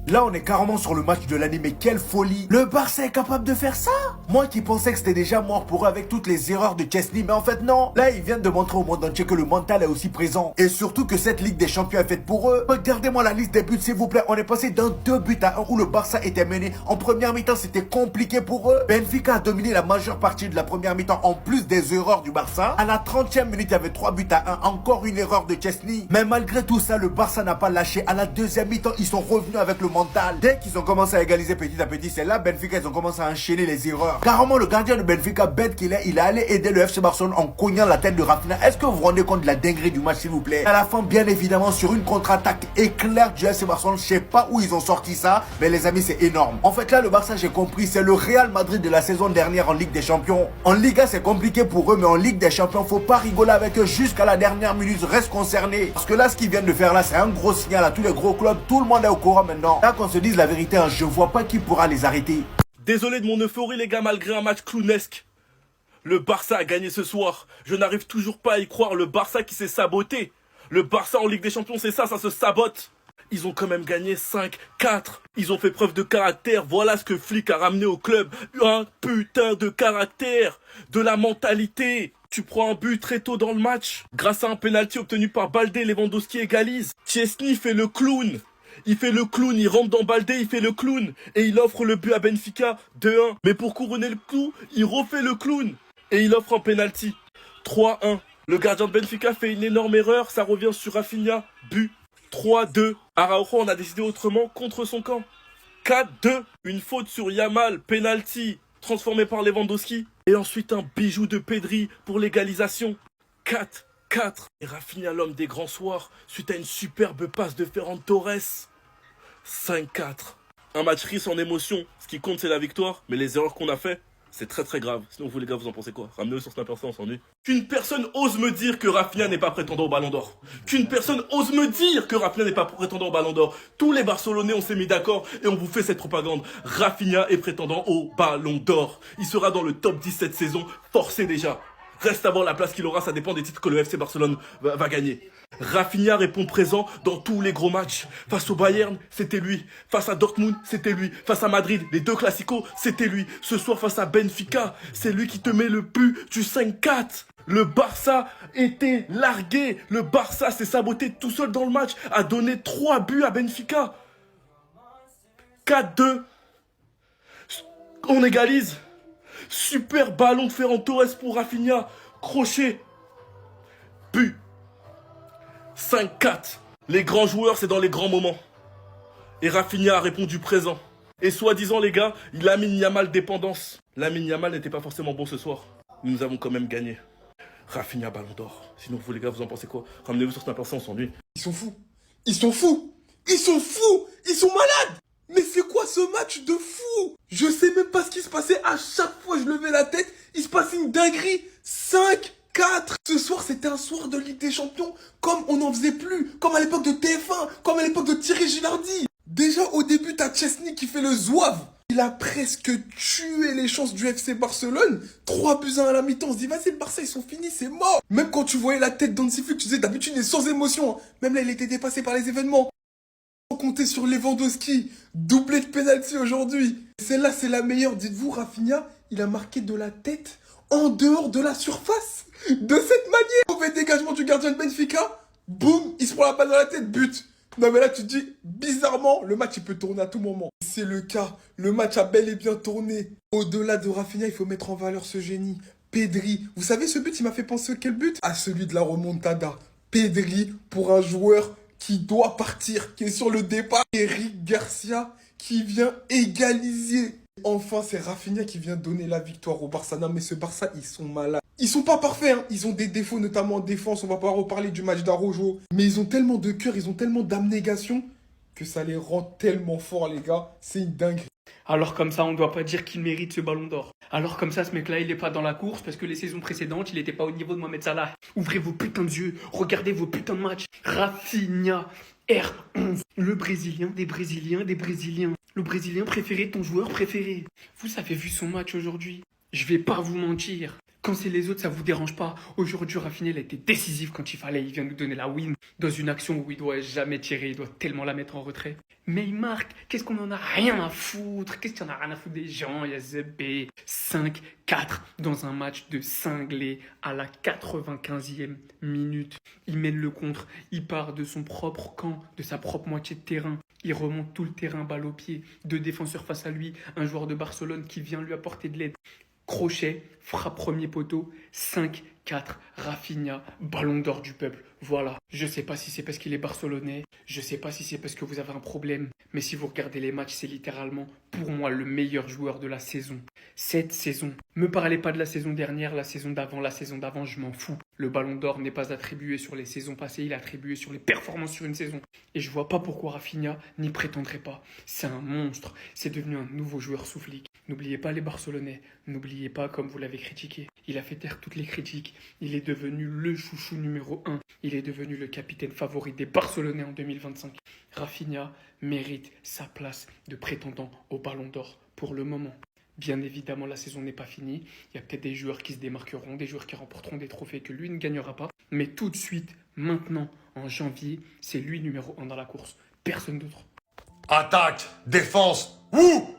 Là, on est carrément sur le match de l'année, mais quelle folie! Le Barça est capable de faire ça? Moi qui pensais que c'était déjà mort pour eux avec toutes les erreurs de Chesney, mais en fait non. Là, ils viennent de montrer au monde entier que le mental est aussi présent. Et surtout que cette Ligue des Champions est faite pour eux. Regardez-moi la liste des buts, s'il vous plaît. On est passé d'un 2-1 où le Barça était mené. En première mi-temps, c'était compliqué pour eux. Benfica a dominé la majeure partie de la première mi-temps en plus des erreurs du Barça. À la 30e minute, il y avait 3-1. Encore une erreur de Chesney. Mais malgré tout ça, le Barça n'a pas lâché. À la deuxième mi-temps, ils sont revenus avec le mental. Dès qu'ils ont commencé à égaliser petit à petit, c'est là Benfica, ils ont commencé à enchaîner les erreurs. Carrément, le gardien de Benfica, bête qu'il est, il est allé aider le FC Barcelone en cognant la tête de Rafinha. Est-ce que vous vous rendez compte de la dinguerie du match, s'il vous plaît? À la fin, bien évidemment, sur une contre-attaque éclair du FC Barcelone, je sais pas où ils ont sorti ça, mais les amis, c'est énorme. En fait, là, le Barça, j'ai compris, c'est le Real Madrid de la saison dernière en Ligue des Champions. En Liga, c'est compliqué pour eux, mais en Ligue des Champions, faut pas rigoler avec eux jusqu'à la dernière minute, reste concerné. Parce que là, ce qu'ils viennent de faire là, c'est un gros signal à tous les gros clubs. Tout le monde est au courant maintenant. Là, qu'on se dise la vérité, hein, je vois pas qui pourra les arrêter. Désolé de mon euphorie les gars, malgré un match clownesque. Le Barça a gagné ce soir. Je n'arrive toujours pas à y croire. Le Barça qui s'est saboté. Le Barça en Ligue des Champions, c'est ça se sabote. Ils ont quand même gagné 5-4. Ils ont fait preuve de caractère. Voilà ce que Flick a ramené au club. Un putain de caractère. De la mentalité. Tu prends un but très tôt dans le match. Grâce à un penalty obtenu par Baldé, Lewandowski égalise. Chesney fait le clown. Il fait le clown, il rentre dans Baldé, il fait le clown. Et il offre le but à Benfica 2-1. Mais pour couronner le clou, il refait le clown. Et il offre un penalty 3-1. Le gardien de Benfica fait une énorme erreur. Ça revient sur Rafinha. But 3-2. Araujo en a décidé autrement contre son camp. 4-2. Une faute sur Yamal. Penalty transformé par Lewandowski. Et ensuite un bijou de Pedri pour l'égalisation. 4-4. Et Rafinha, l'homme des grands soirs, suite à une superbe passe de Ferran Torres. 5-4. Un match riche en émotion. Ce qui compte, c'est la victoire. Mais les erreurs qu'on a fait, c'est très très grave. Sinon, vous les gars, vous en pensez quoi? Ramenez-le sur Snapper, ça, on s'ennuie. Qu'une personne ose me dire que Rafinha n'est pas prétendant au Ballon d'Or. Qu'une personne ose me dire que Rafinha n'est pas prétendant au Ballon d'Or. Tous les Barcelonais, on s'est mis d'accord et on vous fait cette propagande. Rafinha est prétendant au Ballon d'Or. Il sera dans le top 10 cette saison, forcé déjà. Reste à voir la place qu'il aura, ça dépend des titres que le FC Barcelone va gagner. Rafinha répond présent dans tous les gros matchs. Face au Bayern, c'était lui. Face à Dortmund, c'était lui. Face à Madrid, les deux classicos, c'était lui. Ce soir, face à Benfica, c'est lui qui te met le but du 5-4. Le Barça était largué. Le Barça s'est saboté tout seul dans le match. A donné 3 buts à Benfica. 4-2. On égalise. Super ballon de Ferran Torres pour Rafinha. Crochet. But. 5-4. Les grands joueurs, c'est dans les grands moments. Et Rafinha a répondu présent. Et soi-disant, les gars, Lamine Yamal dépendance. Lamine Yamal n'était pas forcément bon ce soir. Nous avons quand même gagné. Rafinha Ballon d'Or. Sinon, vous les gars, vous en pensez quoi? Ramenez-vous sur Snapper, on s'ennuie. Ils sont fous. Ils sont fous. Ils sont fous. Ils sont malades. Mais c'est quoi ce match de fou? Je sais même pas ce qui se passait. À chaque fois je levais la tête, il se passait une dinguerie. 5-4. Ce soir, c'était un soir de Ligue des Champions comme on n'en faisait plus. Comme à l'époque de TF1, comme à l'époque de Thierry Gilardi. Déjà, au début, t'as Chesney qui fait le zouave. Il a presque tué les chances du FC Barcelone. 3-1 à la mi-temps. On se dit, vas-y, le Barça, ils sont finis, c'est mort. Même quand tu voyais la tête d'Hansi Flick, tu disais, d'habitude, il est sans émotion. Même là, il était dépassé par les événements. Compter sur Lewandowski, doublé de pénalty aujourd'hui. Celle-là, c'est la meilleure. Dites-vous, Rafinha, il a marqué de la tête en dehors de la surface. De cette manière. Mauvais dégagement du gardien de Benfica. Boum, il se prend la balle dans la tête, but. Non mais là, tu te dis, bizarrement, le match, il peut tourner à tout moment. C'est le cas. Le match a bel et bien tourné. Au-delà de Rafinha, il faut mettre en valeur ce génie. Pedri. Vous savez, ce but, il m'a fait penser à quel but? À celui de la remontada. Pedri, pour un joueur qui doit partir, qui est sur le départ. Eric Garcia qui vient égaliser. Enfin, c'est Rafinha qui vient donner la victoire au Barça. Non, mais ce Barça, ils sont malades. Ils sont pas parfaits, hein. Ils ont des défauts, notamment en défense. On va pas reparler du match d'Araujo. Mais ils ont tellement de cœur, ils ont tellement d'abnégation que ça les rend tellement forts, les gars. C'est une dinguerie. Alors comme ça, on ne doit pas dire qu'il mérite ce ballon d'or. Alors comme ça, ce mec-là, il n'est pas dans la course parce que les saisons précédentes, il n'était pas au niveau de Mohamed Salah. Ouvrez vos putains de yeux, regardez vos putains de matchs. Rafinha, R11, le Brésilien des Brésiliens des Brésiliens. Le Brésilien préféré de ton joueur préféré. Vous avez vu son match aujourd'hui? Je vais pas vous mentir. Quand c'est les autres, ça vous dérange pas. Aujourd'hui, Rafinha, il a été décisif quand il fallait. Il vient nous donner la win dans une action où il doit jamais tirer. Il doit tellement la mettre en retrait. Mais il marque. Qu'est-ce qu'on en a rien à foutre? Qu'est-ce qu'on en a rien à foutre des gens? Il y a ZB. 5-4 dans un match de cinglé à la 95e minute. Il mène le contre. Il part de son propre camp, de sa propre moitié de terrain. Il remonte tout le terrain, balle au pied. 2 défenseurs face à lui. Un joueur de Barcelone qui vient lui apporter de l'aide. Crochet, frappe premier poteau, 5-4, Rafinha, ballon d'or du peuple. Voilà, je sais pas si c'est parce qu'il est barcelonais, je sais pas si c'est parce que vous avez un problème, mais si vous regardez les matchs, c'est littéralement, pour moi, le meilleur joueur de la saison. Cette saison, me parlez pas de la saison dernière, la saison d'avant, je m'en fous. Le ballon d'or n'est pas attribué sur les saisons passées, il est attribué sur les performances sur une saison. Et je vois pas pourquoi Rafinha n'y prétendrait pas. C'est un monstre, c'est devenu un nouveau joueur sous flic. N'oubliez pas les Barcelonais, n'oubliez pas comme vous l'avez critiqué. Il a fait taire toutes les critiques, il est devenu le chouchou numéro 1. Il est devenu le capitaine favori des Barcelonais en 2025. Rafinha mérite sa place de prétendant au ballon d'or pour le moment. Bien évidemment, la saison n'est pas finie. Il y a peut-être des joueurs qui se démarqueront, des joueurs qui remporteront des trophées que lui ne gagnera pas. Mais tout de suite, maintenant, en janvier, c'est lui numéro 1 dans la course. Personne d'autre. Attaque, défense, ouh!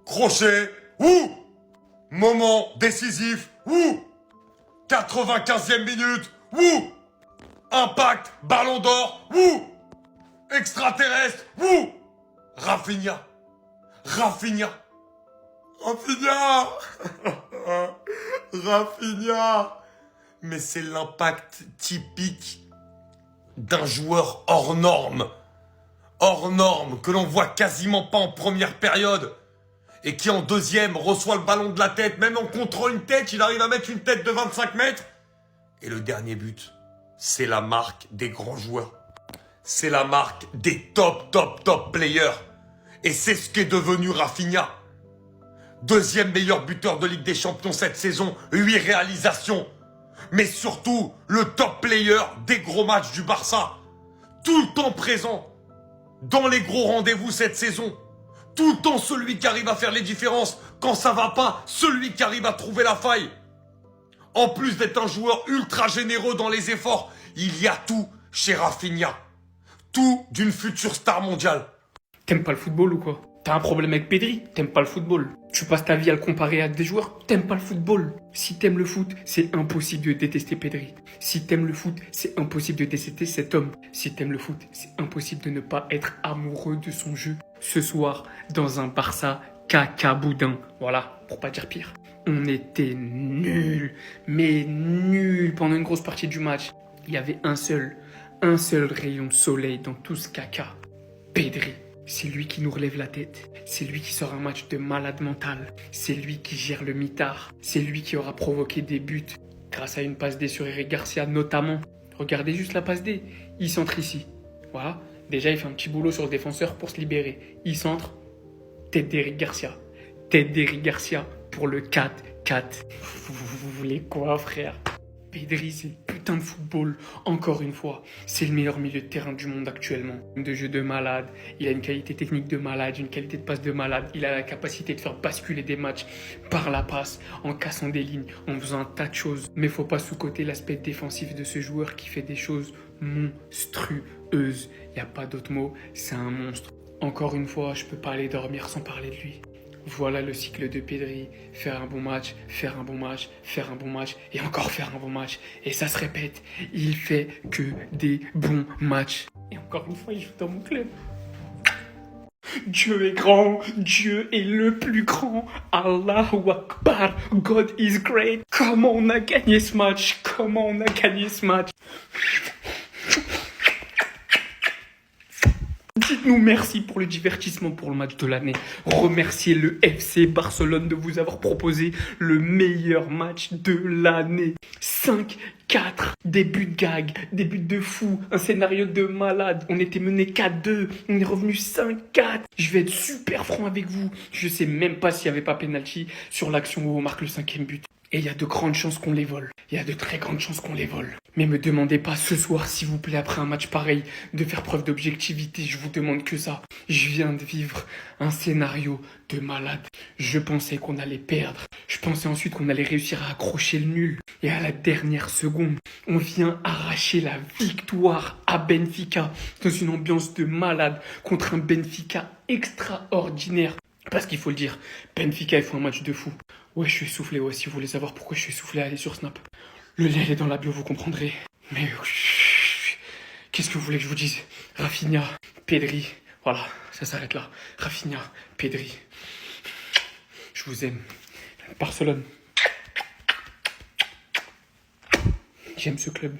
Crochet, ouh! Moment décisif, ouh! 95e minute, ouh! Impact, ballon d'or, ouh! Extraterrestre, ouh! Rafinha, Rafinha, Rafinha, Rafinha. Mais c'est l'impact typique d'un joueur hors norme, que l'on voit quasiment pas en première période. Et qui en deuxième reçoit le ballon de la tête, même en contre une tête, il arrive à mettre une tête de 25 mètres. Et le dernier but, c'est la marque des grands joueurs. C'est la marque des top players. Et c'est ce qu'est devenu Rafinha. Deuxième meilleur buteur de Ligue des Champions cette saison, 8 réalisations. Mais surtout, le top player des gros matchs du Barça. Tout le temps présent dans les gros rendez-vous cette saison. Tout le temps celui qui arrive à faire les différences. Quand ça va pas, celui qui arrive à trouver la faille. En plus d'être un joueur ultra généreux dans les efforts, il y a tout chez Rafinha. Tout d'une future star mondiale. T'aimes pas le football ou quoi? T'as un problème avec Pedri? T'aimes pas le football? Tu passes ta vie à le comparer à des joueurs? T'aimes pas le football? Si t'aimes le foot, c'est impossible de détester Pedri. Si t'aimes le foot, c'est impossible de détester cet homme. Si t'aimes le foot, c'est impossible de ne pas être amoureux de son jeu. Ce soir, dans un Barça caca-boudin. Voilà, pour pas dire pire. On était nuls, mais nuls pendant une grosse partie du match. Il y avait un seul rayon de soleil dans tout ce caca. Pedri. C'est lui qui nous relève la tête. C'est lui qui sort un match de malade mental. C'est lui qui gère le mitard. C'est lui qui aura provoqué des buts. Grâce à une passe D sur Eric Garcia notamment. Regardez juste la passe D. Il centre ici. Voilà. Déjà, il fait un petit boulot sur le défenseur pour se libérer. Il centre. Tête d'Eric Garcia. Tête d'Eric Garcia pour le 4-4. Vous voulez quoi, frère? Pedri, c'est le putain de football. Encore une fois, c'est le meilleur milieu de terrain du monde actuellement. De jeu de malade, il a une qualité technique de malade, une qualité de passe de malade. Il a la capacité de faire basculer des matchs par la passe, en cassant des lignes, en faisant un tas de choses. Mais faut pas sous-coter l'aspect défensif de ce joueur qui fait des choses monstrueuses. Il n'y a pas d'autre mot, c'est un monstre. Encore une fois, je peux pas aller dormir sans parler de lui. Voilà le cycle de Pedri, faire un bon match, faire un bon match, faire un bon match et encore faire un bon match. Et ça se répète, il fait que des bons matchs. Et encore une fois, il joue dans mon club. Dieu est grand, Dieu est le plus grand. Allahu Akbar, God is great. Comment on a gagné ce match? Comment on a gagné ce match? Dites-nous merci pour le divertissement pour le match de l'année. Remerciez le FC Barcelone de vous avoir proposé le meilleur match de l'année. 5-4, des buts de gag, des buts de fou, un scénario de malade. On était mené 4-2, on est revenu 5-4. Je vais être super franc avec vous. Je sais même pas s'il n'y avait pas penalty sur l'action où on marque le 5e but. Et il y a de grandes chances qu'on les vole. Il y a de très grandes chances qu'on les vole. Mais me demandez pas ce soir, s'il vous plaît, après un match pareil, de faire preuve d'objectivité. Je vous demande que ça. Je viens de vivre un scénario de malade. Je pensais qu'on allait perdre. Je pensais ensuite qu'on allait réussir à accrocher le nul. Et à la dernière seconde, on vient arracher la victoire à Benfica dans une ambiance de malade contre un Benfica extraordinaire. Parce qu'il faut le dire, Benfica, ils font un match de fou. Ouais, je suis essoufflé, ouais, si vous voulez savoir pourquoi je suis essoufflé, allez sur Snap. Le lien est dans la bio, vous comprendrez. Mais qu'est-ce que vous voulez que je vous dise? Rafinha, Pedri, voilà, ça s'arrête là. Rafinha, Pedri, je vous aime. Barcelone, j'aime ce club.